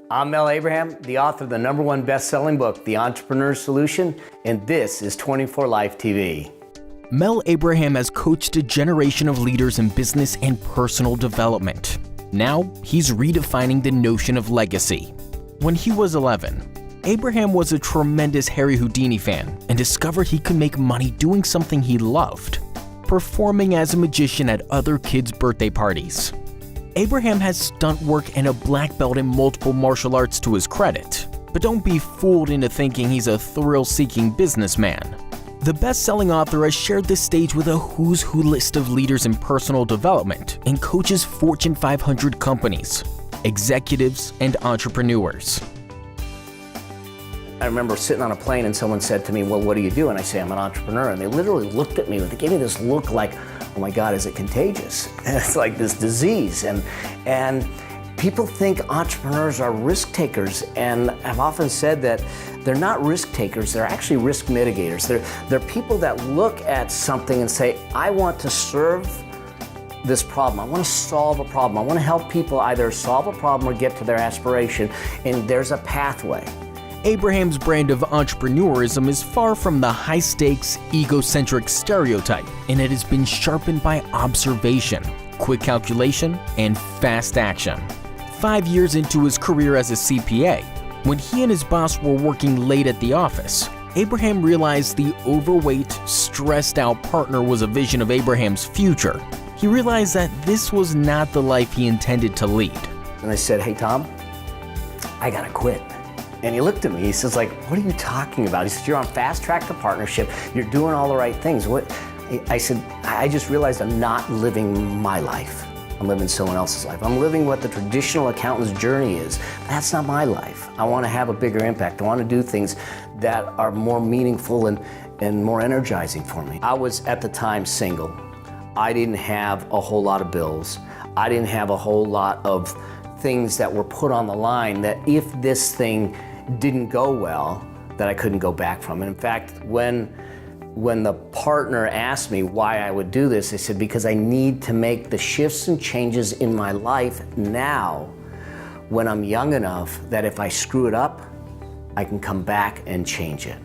I'm Mel Abraham, the author of the #1 best-selling book, The Entrepreneur's Solution, and this is 24 Life TV. Mel Abraham has coached a generation of leaders in business and personal development. Now, he's redefining the notion of legacy. When he was 11, Abraham was a tremendous Harry Houdini fan and discovered he could make money doing something he loved, performing as a magician at other kids' birthday parties. Abraham has stunt work and a black belt in multiple martial arts to his credit, but don't be fooled into thinking he's a thrill-seeking businessman. The best-selling author has shared the stage with a who's who list of leaders in personal development and coaches Fortune 500 companies, executives, and entrepreneurs. I remember sitting on a plane and someone said to me, well, what do you do? And I say, I'm an entrepreneur. And they literally looked at me and they gave me this look like, oh my God, is it contagious? And it's like this disease. And people think entrepreneurs are risk takers. And I've often said that they're not risk takers, they're actually risk mitigators. They're people that look at something and say, I want to serve this problem. I want to solve a problem. I want to help people either solve a problem or get to their aspiration. And there's a pathway. Abraham's brand of entrepreneurism is far from the high-stakes, egocentric stereotype, and it has been sharpened by observation, quick calculation, and fast action. 5 years into his career as a CPA, when he and his boss were working late at the office, Abraham realized the overweight, stressed-out partner was a vision of Abraham's future. He realized that this was not the life he intended to lead. And I said, hey, Tom, I gotta quit. And he looked at me, he says, like, what are you talking about? He said, you're on fast track to partnership, you're doing all the right things. What? I said, I just realized I'm not living my life. I'm living someone else's life. I'm living what the traditional accountant's journey is. That's not my life. I want to have a bigger impact. I want to do things that are more meaningful and more energizing for me. I was at the time single. I didn't have a whole lot of bills. I didn't have a whole lot of things that were put on the line that if this thing didn't go well, that I couldn't go back from. And in fact, when the partner asked me why I would do this, I said, because I need to make the shifts and changes in my life now when I'm young enough that if I screw it up, I can come back and change it.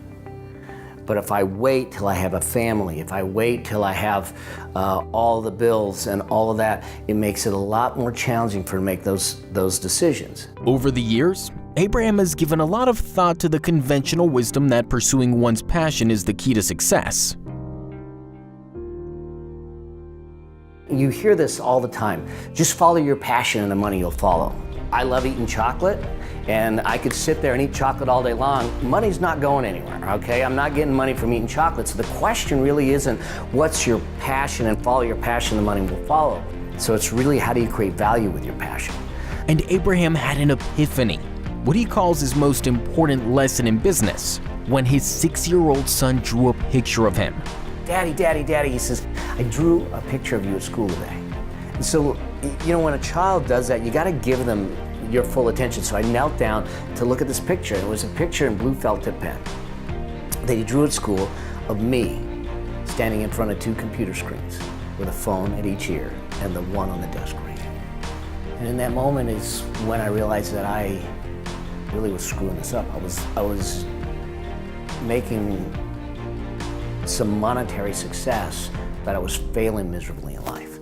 But if I wait till I have a family, if I wait till I have all the bills and all of that, it makes it a lot more challenging for me to make those decisions. Over the years, Abraham has given a lot of thought to the conventional wisdom that pursuing one's passion is the key to success. You hear this all the time. Just follow your passion and the money will follow. I love eating chocolate, and I could sit there and eat chocolate all day long. Money's not going anywhere, okay? I'm not getting money from eating chocolate. So the question really isn't what's your passion, and follow your passion, the money will follow. So it's really how do you create value with your passion. And Abraham had an epiphany, what he calls his most important lesson in business, when his 6-year-old son drew a picture of him. Daddy, Daddy, Daddy, he says, I drew a picture of you at school today. And so, you know, when a child does that, you got to give them your full attention. So I knelt down to look at this picture. It was a picture in blue felt tip pen that he drew at school of me standing in front of 2 computer screens with a phone at each ear and the one on the desk right here. And in that moment is when I realized that I really was screwing this up. I was making some monetary success, but I was failing miserably in life.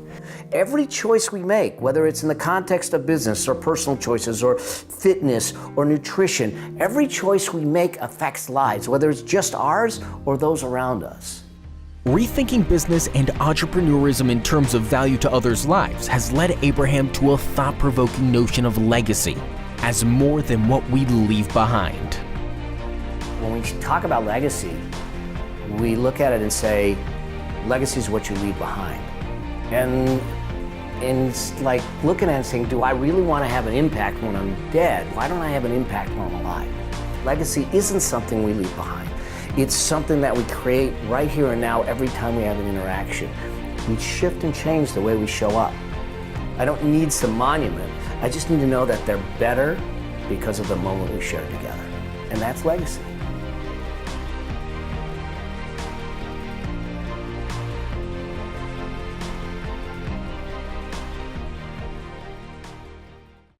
Every choice we make, whether it's in the context of business or personal choices or fitness or nutrition, every choice we make affects lives, whether it's just ours or those around us. Rethinking business and entrepreneurism in terms of value to others' lives has led Abraham to a thought-provoking notion of legacy as more than what we leave behind. When we talk about legacy, we look at it and say, legacy is what you leave behind. And it's like looking at it and saying, do I really want to have an impact when I'm dead? Why don't I have an impact when I'm alive? Legacy isn't something we leave behind. It's something that we create right here and now every time we have an interaction. We shift and change the way we show up. I don't need some monument. I just need to know that they're better because of the moment we shared together. And that's legacy.